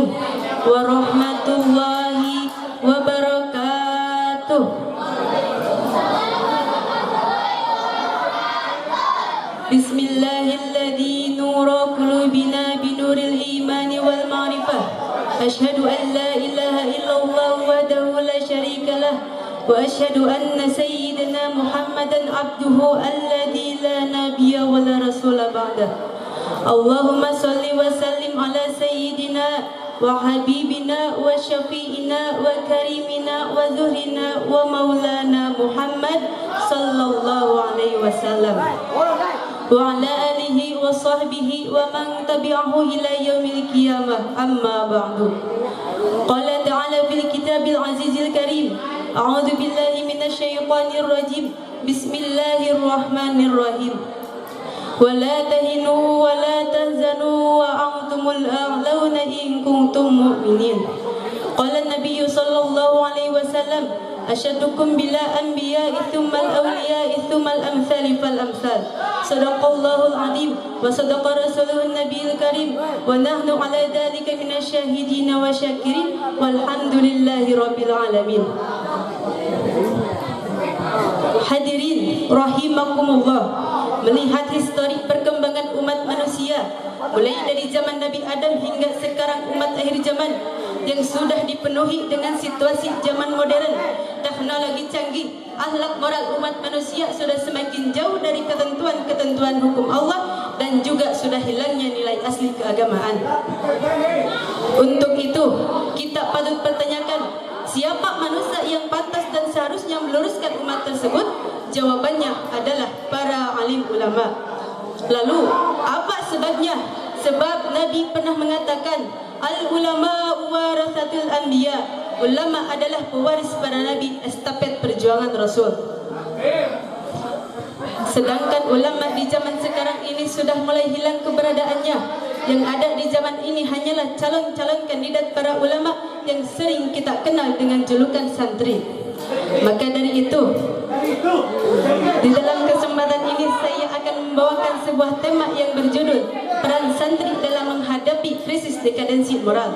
Assalamualaikum warahmatullahi wabarakatuh. Bismillahilladzi nura qulubina binuril imani wal ma'rifah. Asyhadu an la ilaha illallah wahdahu la syarika lah wa asyhadu anna sayyidina Muhammadan abduhu alladzi la nabiyya wa la rasula ba'dah. Allahumma salli wa sallim ala sayyidina wa habibina wa syafi'ina wa karimina wa zuhrina wa maulana Muhammad sallallahu alaihi wasallam wa ala alihi wa sahbihi wa man tabi'ahu ila yaumil qiyamah, amma ba'du. Qala ta'ala fil kitabil azizil karim, a'udzu billahi minasy syaithanir rajim, bismillahirrahmanirrahim. ولا تهنوا ولا تحزنوا وأنتم الأعلون إن كنتم مؤمنين. قال النبي صلى الله عليه وسلم أشدكم بالأنبياء ثم الأولياء ثم الأمثال فالأمثال. صدق الله العظيم وصدق رسوله النبي الكريم ونحن على ذلك من الشاهدين والشاكرين والحمد لله رب العالمين. Hadirin rahimakumullah, melihat historik perkembangan umat manusia mulai dari zaman Nabi Adam hingga sekarang umat akhir zaman yang sudah dipenuhi dengan situasi zaman modern, teknologi canggih, akhlak moral umat manusia sudah semakin jauh dari ketentuan-ketentuan hukum Allah dan juga sudah hilangnya nilai asli keagamaan. Untuk itu, kita patut pertanyakan, siapa manusia yang pantas dan seharusnya meluruskan umat tersebut? Jawabannya adalah para alim ulama. Lalu, apa sebabnya? Sebab Nabi pernah mengatakan, al-ulama warasatul anbiya. Ulama adalah pewaris para nabi, estafet perjuangan Rasul. Sedangkan ulama di zaman sekarang ini sudah mulai hilang keberadaannya. Yang ada di zaman ini hanyalah calon-calon kandidat para ulama yang sering kita kenal dengan julukan santri. Maka dari itu, di dalam kesempatan ini saya akan membawakan sebuah tema yang berjudul peran santri dalam menghadapi krisis dekadensi moral.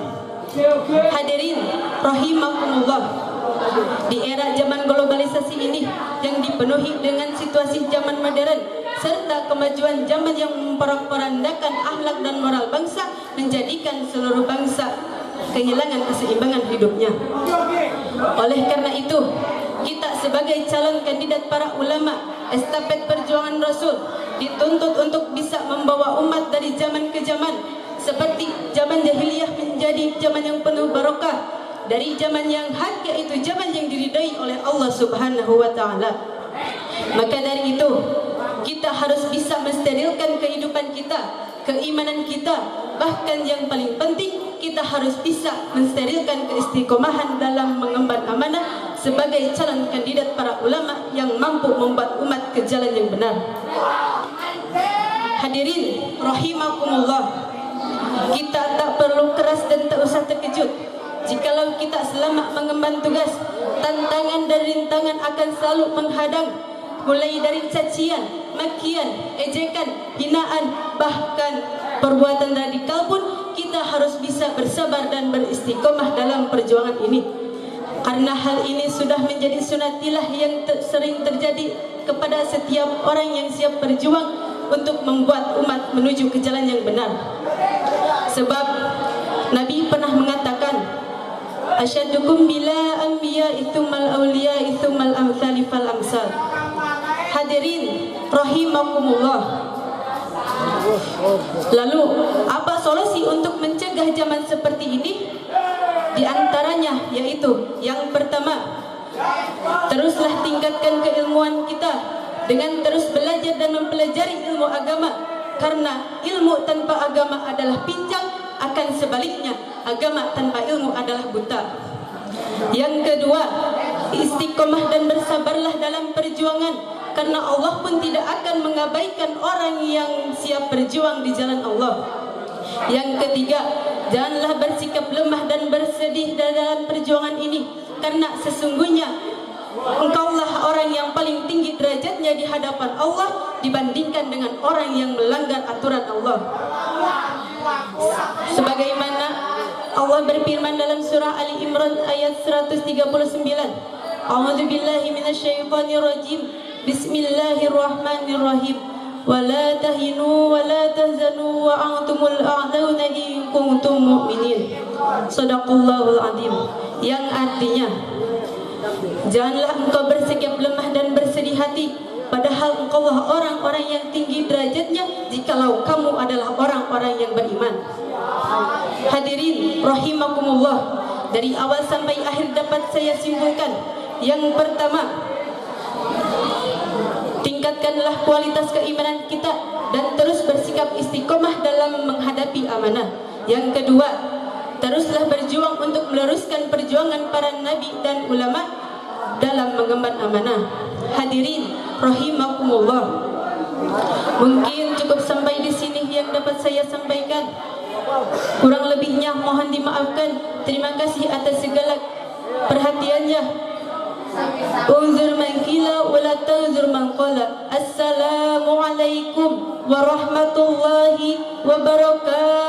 Hadirin rahimakumullah, di era zaman globalisasi ini yang dipenuhi dengan situasi zaman modern serta kemajuan zaman yang memporak-porandakan akhlak dan moral bangsa, menjadikan seluruh bangsa kehilangan keseimbangan hidupnya. Oleh karena itu, kita sebagai calon kandidat para ulama, estafet perjuangan Rasul, dituntut untuk bisa membawa umat dari zaman ke zaman, seperti zaman jahiliyah menjadi zaman yang penuh barokah, dari zaman yang hak yaitu zaman yang diridai oleh Allah Subhanahu wa taala. Maka dari itu, kita harus bisa mensterilkan kehidupan kita, keimanan kita, bahkan yang paling penting, kita harus bisa mensterilkan keistiqomahan dalam mengemban amanah sebagai calon kandidat para ulama yang mampu membuat umat ke jalan yang benar. Hadirin rahimakumullah, kita tak perlu keras dan tak usah terkejut jikalau kita selama mengemban tugas, tantangan dan rintangan akan selalu menghadang, mulai dari cacian, makian, ejekan, hinaan, bahkan perbuatan radikal pun kita harus bisa bersabar dan beristiqomah dalam perjuangan ini. Karena hal ini sudah menjadi sunatilah yang sering terjadi kepada setiap orang yang siap berjuang untuk membuat umat menuju ke jalan yang benar. Sebab Nabi pernah mengatakan, asyadukum bila anbiya itumal awliya itumal amthali fal amsal. Hadirin rahimakumullah, lalu apa solusi untuk mencegah zaman seperti ini? Di antaranya yaitu yang pertama, teruslah tingkatkan keilmuan kita dengan terus belajar dan mempelajari ilmu agama, karena ilmu tanpa agama adalah pincang, akan sebaliknya agama tanpa ilmu adalah buta. Yang kedua, istiqomah dan bersabarlah dalam perjuangan, karena Allah pun tidak akan mengabaikan orang yang siap berjuang di jalan Allah. Yang ketiga, janganlah bersikap lemah dan bersedih dalam perjuangan ini, karena sesungguhnya engkaulah orang yang paling tinggi derajatnya di hadapan Allah dibandingkan dengan orang yang melanggar aturan Allah. Sebagaimana Allah berfirman dalam surah Ali Imran ayat 139. A'udzubillahi minasyaitonirrajim. Bismillahirrahmanirrahim. Wala tahinu wala tahzanu wa antumul a'launa in kuntum mu'minin. Shadaqallahul azim. Yang artinya, janganlah engkau bersikap lemah dan bersedih hati, padahal engkaulah orang-orang yang tinggi derajatnya jikalau kamu adalah orang-orang yang beriman. Hadirin rahimakumullah, dari awal sampai akhir dapat saya simpulkan. Yang pertama, tingkatkanlah kualitas keimanan kita dan terus bersikap istiqomah dalam menghadapi amanah. Yang kedua, teruslah berjuang untuk meluruskan perjuangan para nabi dan ulama dalam mengemban amanah. Hadirin rahimakumullah, mungkin cukup sampai di sini yang dapat saya sampaikan. Kurang lebihnya mohon dimaafkan. Terima kasih atas segala perhatiannya. Unzur man qila wa la tanzur man qala. Assalamualaikum warahmatullahi wabarakatuh.